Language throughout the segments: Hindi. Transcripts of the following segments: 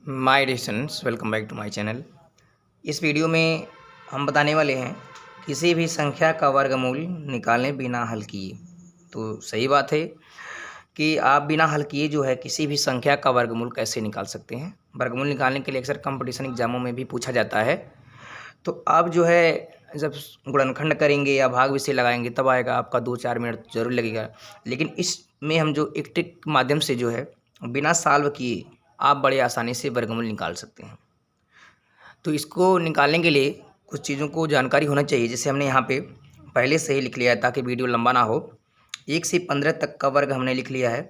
My dear students, welcome back to my channel. इस वीडियो में हम बताने वाले हैं किसी भी संख्या का वर्गमूल निकालें बिना हल किए। तो सही बात है कि आप बिना हल किए जो है किसी भी संख्या का वर्गमूल कैसे निकाल सकते हैं। वर्गमूल निकालने के लिए अक्सर कंपटीशन एग्जामों में भी पूछा जाता है। तो आप जो है जब गुणनखंड करेंगे या भाग विषय लगाएंगे तब आएगा, आपका 2-4 मिनट ज़रूर लगेगा। लेकिन इसमें हम जो एक ट्रिक के माध्यम से जो है बिना सॉल्व किए आप बड़े आसानी से वर्गमूल निकाल सकते हैं। तो इसको निकालने के लिए कुछ चीज़ों को जानकारी होना चाहिए। जैसे हमने यहाँ पे पहले से ही लिख लिया है ताकि वीडियो लंबा ना हो। 1 से 15 तक का वर्ग हमने लिख लिया है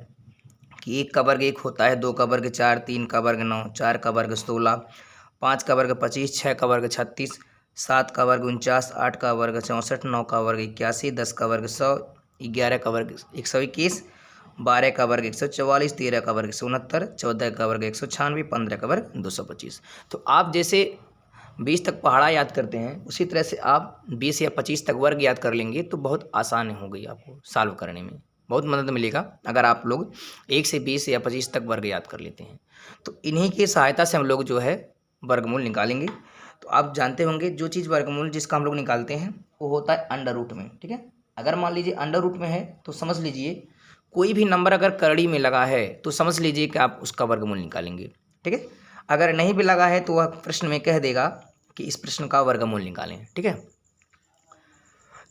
कि 1 का वर्ग 1 होता है, 2 का वर्ग 4, 3 का वर्ग 9, 4 का वर्ग 16, 5 का वर्ग 25, 6 का वर्ग 36, 7 का वर्ग 49, 8 का वर्ग 64, 9 का वर्ग 81, 10 का वर्ग 100, 11 का वर्ग 121, 12 का वर्ग 144, 13 का वर्ग 169, 14 का वर्ग 196, 15 का वर्ग 225। तो आप जैसे 20 तक पहाड़ा याद करते हैं उसी तरह से आप 20 या 25 तक वर्ग याद कर लेंगे तो बहुत आसान हो गई, आपको सॉल्व करने में बहुत मदद मिलेगा अगर आप लोग 1 से 20 या 25 तक वर्ग याद कर लेते हैं। तो इन्हीं की सहायता से हम लोग जो है वर्गमूल निकालेंगे। तो आप जानते होंगे जो चीज़ वर्गमूल जिसका हम लोग निकालते हैं वो होता है अंडर रूट में। ठीक है, अगर मान लीजिए अंडर रूट में है तो समझ लीजिए कोई भी नंबर अगर करड़ी में लगा है तो समझ लीजिए कि आप उसका वर्गमूल निकालेंगे। ठीक है, अगर नहीं भी लगा है तो वह प्रश्न में कह देगा कि इस प्रश्न का वर्गमूल निकालें। ठीक है,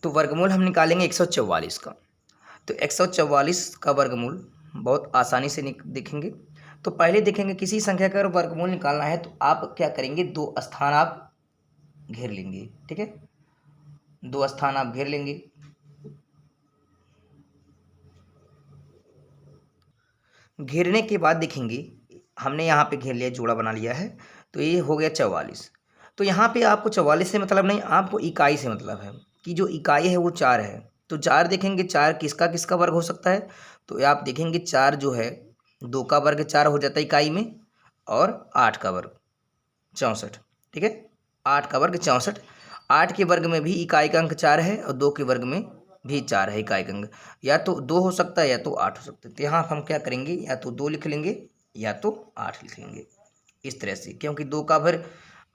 तो वर्गमूल हम निकालेंगे 144 का। तो 144 का वर्गमूल बहुत आसानी से देखेंगे। तो पहले देखेंगे किसी संख्या का अगर वर्गमूल निकालना है तो आप क्या करेंगे, 2 स्थान आप घेर लेंगे। ठीक है, 2 स्थान आप घेर लेंगे। घेरने के बाद देखेंगे हमने यहाँ पे घेर लिया, जोड़ा बना लिया है। तो ये हो गया 44। तो यहाँ पे आपको 44 से मतलब नहीं, आपको इकाई से मतलब है कि जो इकाई है वो 4 है। तो 4 देखेंगे, 4 किसका किसका वर्ग हो सकता है। तो आप देखेंगे 4 जो है 2 का वर्ग 4 हो जाता है इकाई में, और 8 का वर्ग 64। ठीक है, 8 का वर्ग 64। 8 के वर्ग में भी इकाई का अंक 4 है और 2 के वर्ग में भी 4 है इकाई का अंक। या तो 2 हो सकता है या तो 8 हो सकता है। तो यहाँ हम क्या करेंगे, या तो 2 लिख लेंगे या तो 8 लिख लेंगे इस तरह से, क्योंकि 2 का वर्ग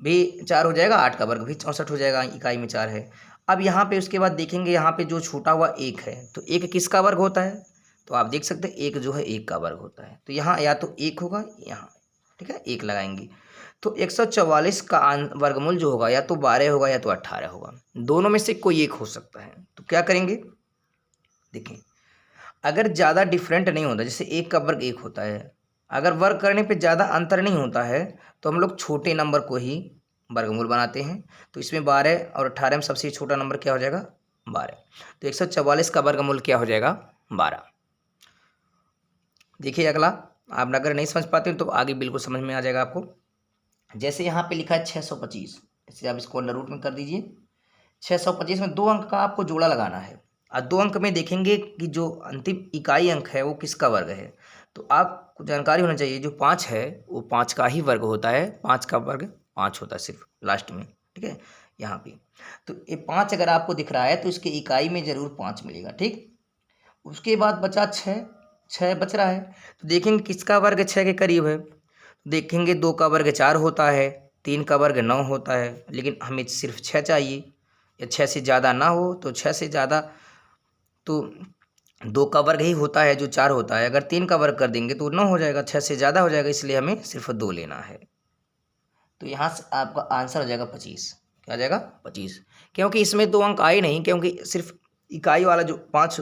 भी 4 हो जाएगा, 8 का वर्ग भी 64 हो जाएगा, इकाई में 4 है। अब यहाँ पे उसके बाद देखेंगे यहाँ पे जो छूटा हुआ 1 है, तो 1 किसका वर्ग होता है। तो आप देख सकते हैं 1 जो है 1 का वर्ग होता है। तो यहाँ या तो 1 होगा यहाँ, ठीक है, 1 लगाएंगे। तो 144 का वर्गमूल जो होगा या तो 12 होगा या तो 18 होगा, दोनों में से कोई एक हो सकता है। तो क्या करेंगे, देखें अगर ज़्यादा डिफरेंट नहीं होता, जैसे 1 का वर्ग 1 होता है, अगर वर्ग करने पे ज़्यादा अंतर नहीं होता है तो हम लोग छोटे नंबर को ही वर्गमूल बनाते हैं। तो इसमें 12 और 18 में सबसे छोटा नंबर क्या हो जाएगा, 12। तो 144 का वर्गमूल क्या हो जाएगा, 12। देखिए अगला, आप अगर नहीं समझ पाते तो आगे बिल्कुल समझ में आ जाएगा आपको। जैसे यहाँ पे लिखा है 625, इसे आप इसको अंडर रूट में कर दीजिए। 625 में 2 अंक का आपको जोड़ा लगाना है, और 2 अंक में देखेंगे कि जो अंतिम इकाई अंक है वो किसका वर्ग है। तो आपको जानकारी होना चाहिए जो 5 है वो 5 का ही वर्ग होता है, 5 का वर्ग 5 होता है सिर्फ लास्ट में। ठीक है, यहाँ पे तो ये 5 अगर आपको दिख रहा है तो इसके इकाई में ज़रूर 5 मिलेगा। ठीक, उसके बाद बचा 6, 6 बच रहा है। तो देखेंगे किसका वर्ग 6 के करीब है। देखेंगे 2 का वर्ग 4 होता है, 3 का वर्ग 9 होता है, लेकिन हमें सिर्फ 6 चाहिए, या 6 से ज़्यादा ना हो। तो 6 से ज़्यादा तो 2 का वर्ग ही होता है जो 4 होता है, अगर 3 का वर्ग कर देंगे तो 9 हो जाएगा, 6 से ज़्यादा हो जाएगा, इसलिए हमें सिर्फ 2 लेना है। तो यहाँ से आपका आंसर हो जाएगा 25। क्या आ जाएगा, 25, क्योंकि इसमें 2 अंक आए नहीं, क्योंकि सिर्फ इकाई वाला जो 5,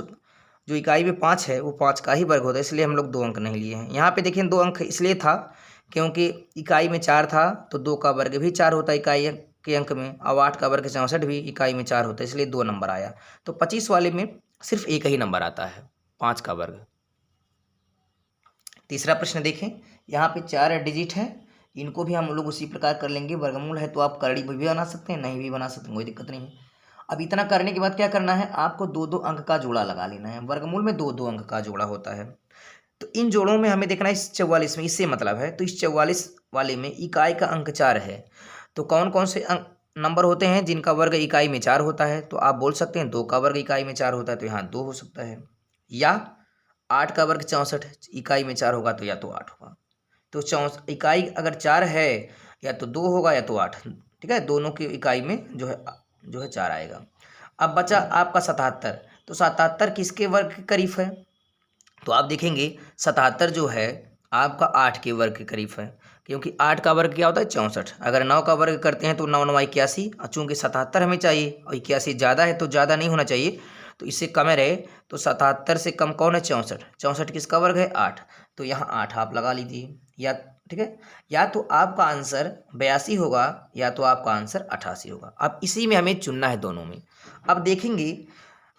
जो इकाई में 5 है वो 5 का ही वर्ग होता है, इसलिए हम लोग 2 अंक नहीं लिए हैं। यहाँ पे देखिए 2 अंक इसलिए था क्योंकि इकाई में 4 था, तो 2 का वर्ग भी 4 होता है इकाई के अंक में, और 8 का वर्ग 64 भी इकाई में 4 होता है, इसलिए 2 नंबर आया। तो 25 वाले में सिर्फ एक ही नंबर आता है, 5 का वर्ग। तीसरा प्रश्न देखें, यहाँ पे 4 डिजिट है, इनको भी हम लोग उसी प्रकार कर लेंगे। वर्गमूल है तो आप करड़ी भी बना सकते हैं, नहीं भी बना सकते हैं, कोई दिक्कत नहीं है। अब इतना करने के बाद क्या करना है, आपको 2-2 अंक का जोड़ा लगा लेना है। वर्गमूल में 2-2 अंक का जोड़ा होता है। तो इन जोड़ों में हमें देखना है इस 44 में, इससे मतलब है। तो इस 44 वाले में इकाई का अंक 4 है, तो कौन कौन से अंक नंबर होते हैं जिनका वर्ग इकाई में 4 होता है। तो आप बोल सकते हैं 2 का वर्ग इकाई में 4 होता है, तो यहाँ 2 हो सकता है, या 8 का वर्ग 64 इकाई में 4 होगा तो या तो 8 होगा, तो इकाई अगर 4 है या तो 2 होगा या तो 8, ठीक है, दोनों की इकाई में जो है 4 आएगा। अब बचा आपका 77, तो 77 किसके वर्ग के करीब है? तो आप देखेंगे 77 जो है आपका 8 के वर्ग के करीब है, क्योंकि 8 का वर्ग क्या होता है 64। अगर 9 का वर्ग करते हैं तो 9 9 81, और चूँकि 77 हमें चाहिए और 81 ज़्यादा है तो ज़्यादा नहीं होना चाहिए, तो इससे कम रहे, तो 77 से कम कौन है 64, 64 किसका वर्ग है 8, तो यहाँ 8 आप लगा लीजिए, या ठीक है, या तो आपका आंसर 82 होगा या तो आपका आंसर 88 होगा। अब इसी में हमें चुनना है दोनों में। अब देखेंगे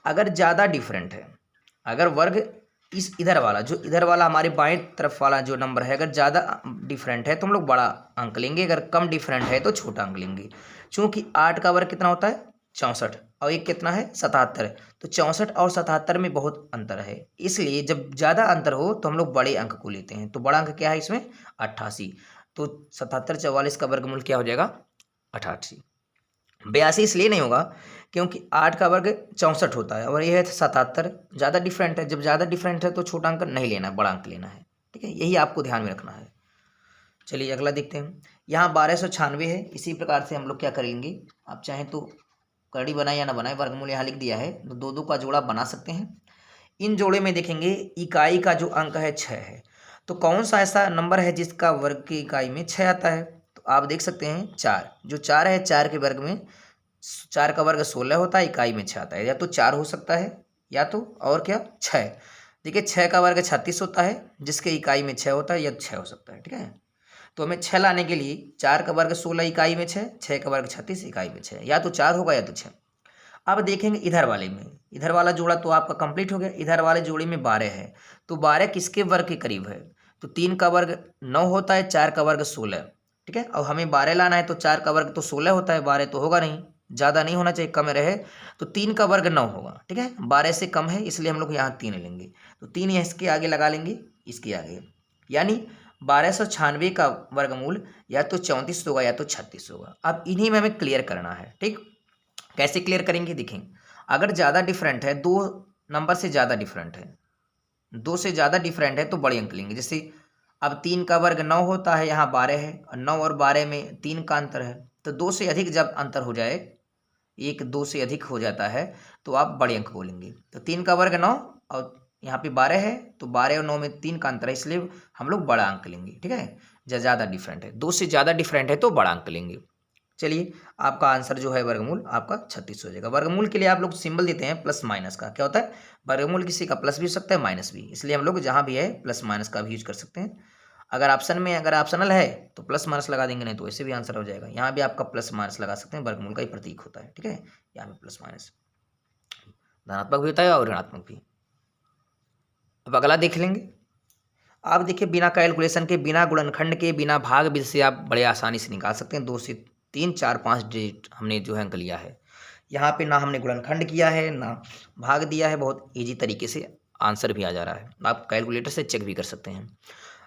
अगर ज़्यादा डिफरेंट है, अगर वर्ग इस इधर वाला हमारे बाएं तरफ वाला जो नंबर है अगर ज़्यादा डिफरेंट है तो हम लोग बड़ा अंक लेंगे, अगर कम डिफरेंट है तो छोटा अंक लेंगे। चूँकि 8 का वर्ग कितना होता है 64 और एक कितना है 77, तो 64 और 77 में बहुत अंतर है, इसलिए जब ज़्यादा अंतर हो तो हम लोग बड़े अंक को लेते हैं। तो बड़ा अंक क्या है इसमें 88, तो 77 44 का वर्गमूल क्या हो जाएगा 88। 82 इसलिए नहीं होगा क्योंकि 8 का वर्ग 64 होता है और यह है 77, ज़्यादा डिफरेंट है। जब ज़्यादा डिफरेंट है तो छोटा अंक नहीं लेना है, बड़ा अंक लेना है, ठीक है, यही आपको ध्यान में रखना है। चलिए अगला देखते हैं। यहाँ 1296 है। इसी प्रकार से हम लोग क्या करेंगे, आप चाहें तो कड़ी बनाए या ना बनाए, वर्गमूल यहाँ लिख दिया है तो 2 2 का जोड़ा बना सकते हैं। इन जोड़े में देखेंगे इकाई का जो अंक है 6 है, तो कौन सा ऐसा नंबर है जिसका वर्ग की इकाई में 6 आता है? तो आप देख सकते हैं 4, जो 4 है 4 के वर्ग में 4 का वर्ग 16 होता है, इकाई में 6 आता है, या तो 4 हो सकता है या तो और क्या 6। देखिए 6 का वर्ग 36 होता है जिसके इकाई में 6 होता है, या 6 हो सकता है, ठीक है। तो हमें 6 लाने के लिए 4 का वर्ग 16 इकाई में 6, 6 का वर्ग 36 इकाई में 6, या तो 4 होगा या तो 6। अब देखेंगे इधर वाले में, इधर वाला जोड़ा तो आपका कंप्लीट हो गया। इधर वाले जोड़े में 12 है, तो 12 किसके वर्ग के करीब है? तो 3 का वर्ग 9 होता है, 4 का वर्ग 16, ठीक है, और हमें 12 लाना है तो 4 का वर्ग तो 16 होता है, 12 तो होगा नहीं, ज़्यादा नहीं होना चाहिए, कम रहे, तो 3 का वर्ग 9 होगा, ठीक है, 12 से कम है इसलिए हम लोग यहाँ 3 लेंगे, तो 3 इसके आगे लगा लेंगे, इसके आगे, यानी 1296 का वर्गमूल या तो 34 होगा या तो 36 होगा। अब इन्हीं में हमें क्लियर करना है, ठीक। कैसे क्लियर करेंगे, देखें, अगर ज़्यादा डिफरेंट है, 2 नंबर से ज़्यादा डिफरेंट है, 2 से ज़्यादा डिफरेंट है तो बड़े अंक लेंगे। जैसे अब 3 का वर्ग 9 होता है, यहाँ 12 है, और 9 और 12 में 3 का अंतर है, तो 2 से अधिक जब अंतर हो जाए, 1 2 से अधिक हो जाता है तो आप बड़े अंक बोलेंगे। तो 3 का वर्ग 9 और यहाँ पे 12 है, तो 12 और 9 में 3 का अंतर है, इसलिए हम लोग बड़ा अंक लेंगे, ठीक है। ज़्यादा डिफरेंट है, 2 से ज़्यादा डिफरेंट है तो बड़ा अंक लेंगे। चलिए आपका आंसर जो है वर्गमूल आपका 36 हो जाएगा। वर्गमूल के लिए आप लोग सिंबल देते हैं प्लस माइनस का, क्या होता है वर्गमूल किसी का प्लस भी हो सकता है माइनस भी, इसलिए हम लोग जहाँ भी है प्लस माइनस का भी यूज कर सकते हैं। अगर ऑप्शन में अगर ऑप्शनल है तो प्लस माइनस लगा देंगे, नहीं तो ऐसे भी आंसर हो जाएगा। यहाँ भी आपका प्लस माइनस लगा सकते हैं, वर्गमूल का ही प्रतीक होता है, ठीक है, यहाँ पे प्लस माइनस धनात्मक भी होता है और ऋणात्मक भी। अब अगला देख लेंगे। आप देखिए बिना कैलकुलेशन के, बिना गुणनखंड के, बिना भाग विधि से आप बड़े आसानी से निकाल सकते हैं। 2 से 3 4 5 डिजिट हमने जो है अंक लिया है, यहाँ पे ना हमने गुणनखंड किया है ना भाग दिया है, बहुत इजी तरीके से आंसर भी आ जा रहा है। आप कैलकुलेटर से चेक भी कर सकते हैं।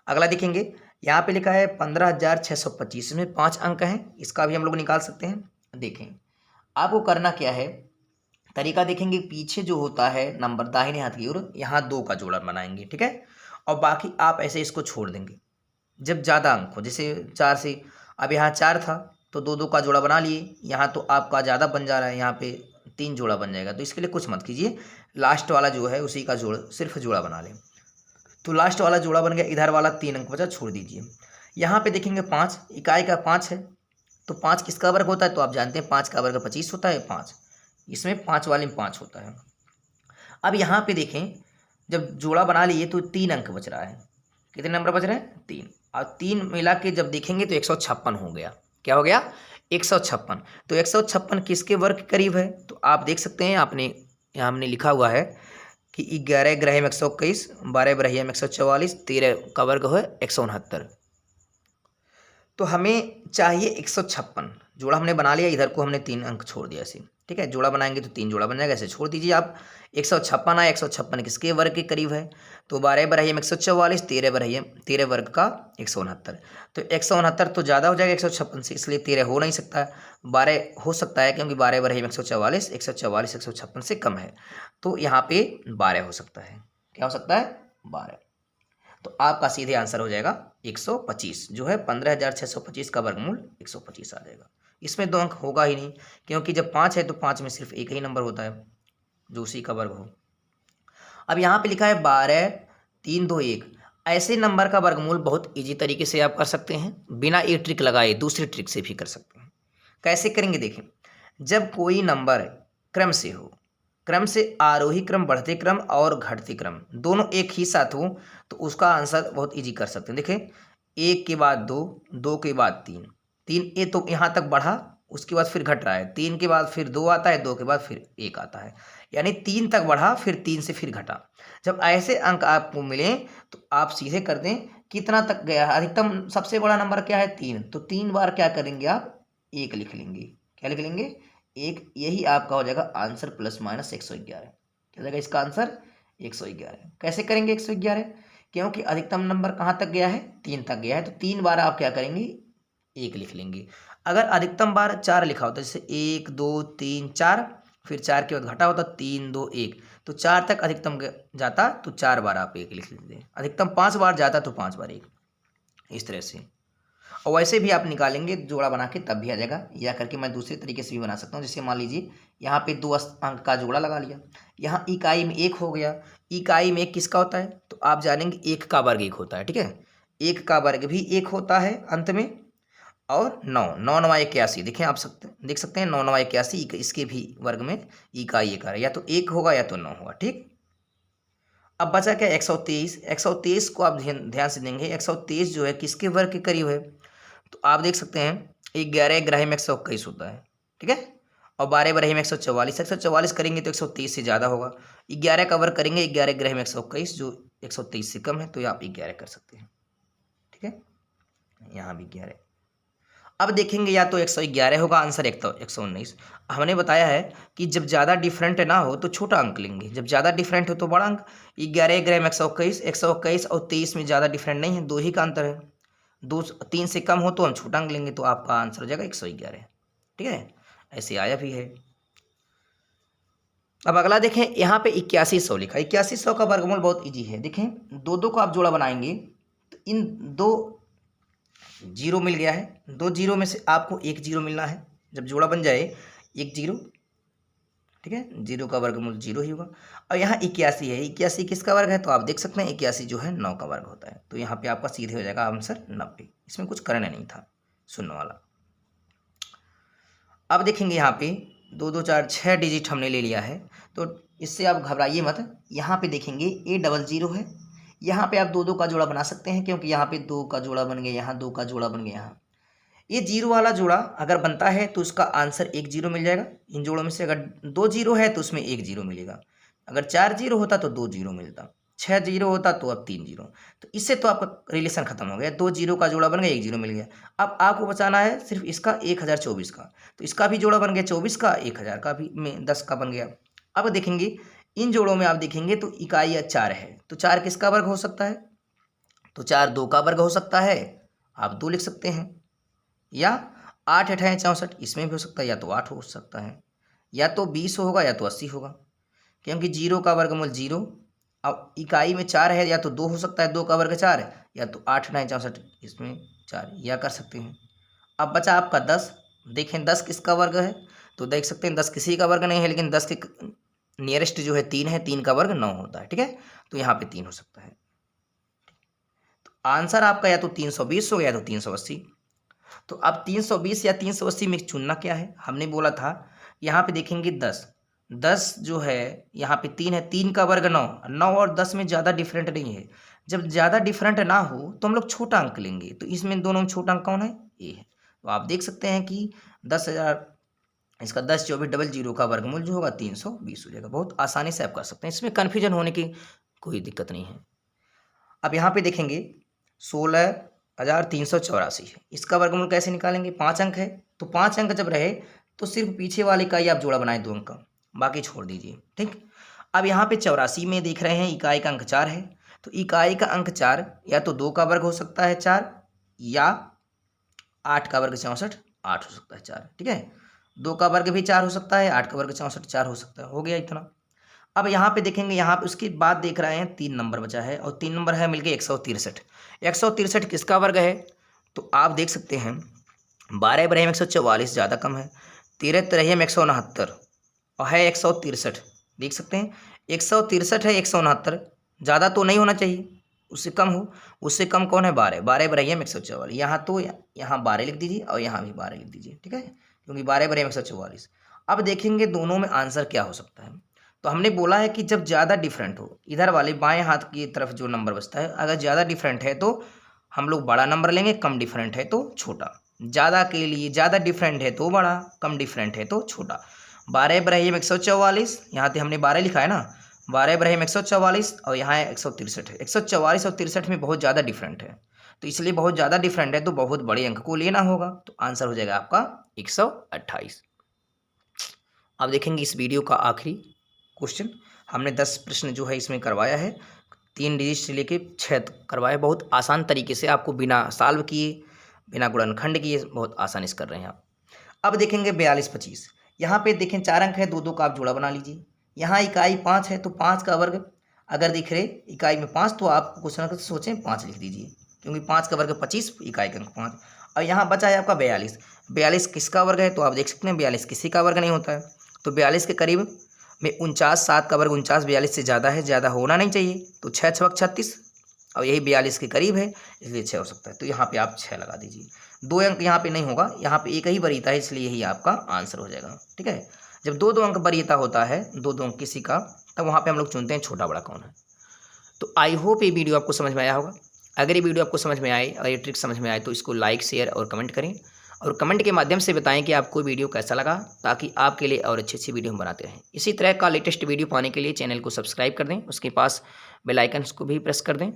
अगला देखेंगे, यहाँ पे लिखा है 15,625 में 5 अंक हैं, इसका भी हम लोग निकाल सकते हैं। देखें आपको करना क्या है, तरीका देखेंगे, पीछे जो होता है नंबर दाहिने हाथ की ओर, यहाँ 2 का जोड़ा बनाएंगे, ठीक है, और बाकी आप ऐसे इसको छोड़ देंगे जब ज़्यादा अंक हो। जैसे 4 से, अब यहाँ 4 था तो 2 2 का जोड़ा बना लिए, यहाँ तो आपका ज़्यादा बन जा रहा है, यहाँ पे 3 जोड़ा बन जाएगा, तो इसके लिए कुछ मत कीजिए, लास्ट वाला जो है उसी का जोड़ सिर्फ जोड़ा बना लें। तो लास्ट वाला जोड़ा बन गया, इधर वाला 3 अंक बचा, छोड़ दीजिए। यहाँ पे देखेंगे 5, इकाई का 5 है, तो 5 किसका वर्ग होता है, तो आप जानते हैं 5 का वर्ग 25 होता है, 5 इसमें 5 वाले में 5 होता है। अब यहाँ पे देखें, जब जोड़ा बना लिए तो 3 अंक बच रहा है, कितने नंबर बच रहे हैं 3, और 3 मिला के जब देखेंगे तो 156 हो गया। क्या हो गया 156। तो 156 किसके वर्ग के करीब है, तो आप देख सकते हैं, आपने यहाँ हमने लिखा हुआ है कि 11 ग्रह में 121, 12 ब्रहिया में 144, 13 का वर्ग है 169। तो हमें चाहिए 156, जोड़ा हमने बना लिया, इधर को हमने 3 अंक छोड़ दिया ऐसे, ठीक है, जोड़ा बनाएंगे तो 3 जोड़ा बन जाएगा, ऐसे छोड़ दीजिए आप। 156 आया, 156 किसके वर्ग के करीब है, तो 12 बरहिया में 144, 13 वर्ग का 169, तो 169 तो ज़्यादा हो जाएगा 156 से, इसलिए 13 हो नहीं सकता है, 12 हो सकता है, क्योंकि 12 बरहिया में 144, 156 से कम है, तो यहाँ पे 12 हो सकता है। क्या हो सकता है 12, तो आपका सीधे आंसर हो जाएगा 125 जो है 15,625 का वर्गमूल 125 आ जाएगा। इसमें 2 अंक होगा ही नहीं, क्योंकि जब 5 है तो 5 में सिर्फ एक ही नंबर होता है जो उसी का वर्ग हो। अब यहाँ पे लिखा है 12 3 2 1। ऐसे नंबर का वर्गमूल बहुत इजी तरीके से आप कर सकते हैं, बिना ये ट्रिक लगाए दूसरी ट्रिक से भी कर सकते हैं। कैसे करेंगे देखें, जब कोई नंबर क्रम से हो, क्रम से आरोही क्रम, बढ़ते क्रम और घटते क्रम दोनों एक ही साथ हो, तो उसका आंसर बहुत इजी कर सकते हैं। देखें, 1 के बाद 2, 2 के बाद 3, 3 ये तो यहाँ तक बढ़ा, उसके बाद फिर घट रहा है, 3 के बाद फिर 2 आता है, 2 के बाद फिर 1 आता है, यानी 3 तक बढ़ा, फिर 3 से फिर घटा। जब ऐसे अंक आपको मिले तो आप सीधे कर दें कितना तक गया। अधिकतम सबसे बड़ा नंबर क्या है 3, तो 3 बार क्या करेंगे आप 1 लिख लेंगे। क्या लिख लेंगे 1। यही आपका हो जाएगा आंसर प्लस माइनस 111। क्या हो जाएगा इसका आंसर 111। कैसे करेंगे 111, क्योंकि अधिकतम नंबर कहाँ तक गया है 3 तक गया है, तो 3 बार आप क्या करेंगे 1 लिख लेंगे। अगर अधिकतम बार 4 लिखा होता है, जैसे 1 2 3 4, फिर 4 के बाद घटा होता 3 2 1, तो 4 तक अधिकतम जाता तो 4 बार आप 1 लिख लेते। अधिकतम 5 बार जाता तो 5 बार 1, इस तरह से। और वैसे भी आप निकालेंगे जोड़ा बना के तब भी आ जाएगा, या करके मैं दूसरे तरीके से भी बना सकता हूँ। जैसे मान लीजिए यहाँ पे 2 अंक का जोड़ा लगा लिया, यहाँ इकाई में 1 हो गया। इकाई में 1 किसका होता है, तो आप जानेंगे 1 का वर्ग 1 होता है, ठीक है। 1 का वर्ग भी 1 होता है अंत में। और 9 9 9 81, देखें आप देख सकते हैं 9 9 81, इसके भी वर्ग में इकाई 1 आ रहा है, या तो 1 होगा या तो 9 होगा, ठीक। अब बचा क्या 123। 123 को आप ध्यान से देंगे, 123 जो है किसके वर्ग के करीब है, तो आप देख सकते हैं 11 ग्राही में 121 होता है, ठीक है। और 12 ग्राही में 144, 144 करेंगे तो 123 से ज़्यादा होगा। 11 का वर्ग करेंगे 11 ग्राही में 121, जो 123 से कम है, तो आप 11 कर सकते हैं, ठीक है। यहाँ भी 11। अब देखेंगे या तो 111 होगा आंसर, एक तो 119। हमने बताया है कि जब ज़्यादा डिफरेंट ना हो तो छोटा अंक लेंगे, जब ज़्यादा डिफरेंट हो तो बड़ा अंक। 11 ग्राम 121, 121 और 23 में ज़्यादा डिफरेंट नहीं है, 2 ही का अंतर है। 2 3 से कम हो तो हम छोटा अंक लेंगे, तो आपका आंसर हो जाएगा 111, ठीक है। ऐसे आया भी है। अब अगला देखें, यहाँ पे 8100 लिखा है। 8100 का वर्गमूल बहुत ईजी है। देखें 2 2 को आप जोड़ा बनाएंगे तो इन 2 जीरो मिल गया है, 2 जीरो में से आपको 1 जीरो मिलना है। जब जोड़ा बन जाए 1 जीरो, ठीक है, 0 का वर्गमूल 0 ही होगा। और यहाँ 81 है, 81 किसका वर्ग है, तो आप देख सकते हैं 81 जो है 9 का वर्ग होता है, तो यहाँ पे आपका सीधे हो जाएगा आंसर 90। इसमें कुछ करना नहीं था, शून्य वाला। अब देखेंगे यहाँ पे 2 2 4 6 डिजिट हमने ले लिया है, तो इससे आप घबराइए मत। यहाँ पे देखेंगे A00 है, यहाँ पे आप 2 2 का जोड़ा बना सकते हैं, क्योंकि यहाँ पे 2 का जोड़ा बन गया, यहाँ 2 का जोड़ा बन गया। यहाँ ये 0 वाला जोड़ा अगर बनता है तो उसका आंसर 1 0 मिल जाएगा। इन जोड़ों में से अगर 2 0 है तो उसमें 1 0 मिलेगा। अगर 4 0 होता तो 2 0 मिलता, 6 0 होता तो अब 3 0। तो इससे तो आपका रिलेशन खत्म हो गया, 2 0 का जोड़ा बन गया, 1 0 मिल गया। अब आपको बचाना है सिर्फ इसका 1024 का, तो इसका भी जोड़ा बन गया 24 का, 1000 का भी में 10 का बन गया। अब देखेंगे इन जोड़ों में आप देखेंगे तो इकाई 4 है, तो 4 किसका वर्ग हो सकता है, तो 4 2 का वर्ग हो सकता है, आप 2 लिख सकते हैं। या 8 8 64, इसमें भी हो सकता है, या तो 8 हो सकता है, या तो 20 होगा, या तो 80 होगा, क्योंकि 0 का वर्गमूल 0। अब इकाई में 4 है, या तो 2 हो सकता है, 2 का वर्ग 4 है, या तो 8 9 64, इसमें 4, या कर सकते हैं। अब बचा आपका 10। देखें 10 किसका वर्ग है, तो देख सकते हैं 10 किसी का वर्ग नहीं है, लेकिन 10 के नियरेस्ट जो है 3 है, 3 का वर्ग 9 होता है, ठीक है। तो यहाँ पे 3 हो सकता है। तो आंसर आपका या तो 320 हो गया, या तो 380। तो अब 320 या 380 में चुनना क्या है, हमने बोला था यहाँ पे देखेंगे 10 10 जो है यहाँ पे 3 है, 3 का वर्ग 9, 9 और 10 में ज़्यादा डिफरेंट नहीं है। जब ज़्यादा डिफरेंट ना हो तो हम लोग छोटा अंक लेंगे, तो इसमें दोनों में छोटा अंक कौन है, ए है। तो आप देख सकते हैं कि 10,000, इसका 10 24 डबल जीरो का वर्गमूल जो होगा 320 हो जाएगा। बहुत आसानी से आप कर सकते हैं, इसमें कन्फ्यूजन होने की कोई दिक्कत नहीं है। अब यहाँ पे देखेंगे 16,384 है, इसका वर्गमूल कैसे निकालेंगे, 5 अंक है, तो 5 अंक जब रहे तो सिर्फ पीछे वाले का ही आप जोड़ा बनाए 2 अंक का, बाकी छोड़ दीजिए, ठीक। अब यहाँ पे 84 में देख रहे हैं इकाई का अंक 4 है, तो इकाई का अंक 4 या तो 2 का वर्ग हो सकता है 4, या 8 का वर्ग 64 8 हो सकता है 4, ठीक है। 2 का वर्ग भी 4 हो सकता है, 8 का वर्ग 64 4 हो सकता है, हो गया इतना। अब यहाँ पे देखेंगे, यहाँ पे उसके बाद देख रहे हैं 3 नंबर बचा है और 3 नंबर है मिलके 163। 163 किसका वर्ग है? तो आप देख सकते हैं 12 बराबर 144 ज़्यादा कम है, 13 तिरहियम 169 और है 163। देख सकते हैं 163 है 169, ज़्यादा तो नहीं होना चाहिए, उससे कम हो। उससे कम कौन है? 12। 12 बराबर 144। यहाँ तो यहाँ 12 लिख दीजिए और यहाँ भी 12 लिख दीजिए, ठीक है, क्योंकि 12 बराबर 144। अब देखेंगे दोनों में आंसर क्या हो सकता है। तो हमने बोला है कि जब ज़्यादा डिफरेंट हो, इधर वाले बाएं हाथ की तरफ जो नंबर बचता है, अगर ज़्यादा डिफरेंट है तो हम लोग बड़ा नंबर लेंगे, कम डिफरेंट है तो छोटा। ज़्यादा के लिए ज़्यादा डिफरेंट है तो बड़ा, कम डिफरेंट है तो छोटा। 12 बराबर 144, यहाँ पे हमने 12 लिखा है ना, 12 बराबर 144 और यहाँ है 163 है। 144 और 63 में बहुत ज़्यादा डिफरेंट है, तो इसलिए बहुत ज़्यादा डिफरेंट है तो बहुत बड़े अंक को लेना होगा, तो आंसर हो जाएगा आपका 128। अब देखेंगे इस वीडियो का आखिरी क्वेश्चन। हमने 10 प्रश्न जो है इसमें करवाया है, 3 डिजिट से लेके 6 करवाए, बहुत आसान तरीके से आपको बिना सॉल्व किए, बिना गुणनखंड किए बहुत आसानी से कर रहे हैं आप। अब देखेंगे 42-25। यहाँ पे देखें 4 अंक है, 2-2 का आप जोड़ा बना लीजिए। यहाँ इकाई 5 है तो 5 का वर्ग अगर दिख रहे इकाई में 5 तो आप क्वेश्चन को सोचें 5 लिख दीजिए, क्योंकि 5 का वर्ग 25, इकाई का अंक 5। और यहाँ बचा है आपका 42। 42 किसका वर्ग है? तो आप देख सकते हैं 42 किसी का वर्ग नहीं होता है, तो 42 के करीब में 49, 7 का वर्ग 49 42 से ज़्यादा है, ज़्यादा होना नहीं चाहिए, तो 6 छक 36 और यही 42 के करीब है, इसलिए 6 हो सकता है। तो यहाँ पे आप 6 लगा दीजिए। 2 अंक यहाँ पे नहीं होगा, यहाँ पे एक ही वरीयता है, इसलिए यही आपका आंसर हो जाएगा, ठीक है। जब 2-2 अंक वरीयता होता है, 2-2 अंक किसी का, तब वहाँ पे हम लोग चुनते हैं छोटा बड़ा कौन है। तो आई होप ये वीडियो आपको समझ में आया होगा। अगर ये वीडियो आपको समझ में आए और ये ट्रिक समझ में आए तो इसको लाइक, शेयर और कमेंट करें, और कमेंट के माध्यम से बताएं कि आपको वीडियो कैसा लगा, ताकि आपके लिए और अच्छी वीडियो हम बनाते रहें। इसी तरह का लेटेस्ट वीडियो पाने के लिए चैनल को सब्सक्राइब कर दें, उसके पास बेल आइकन को भी प्रेस कर दें,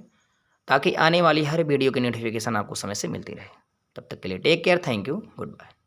ताकि आने वाली हर वीडियो की नोटिफिकेशन आपको समय से मिलती रहे। तब तक के लिए take care, thank you, good bye.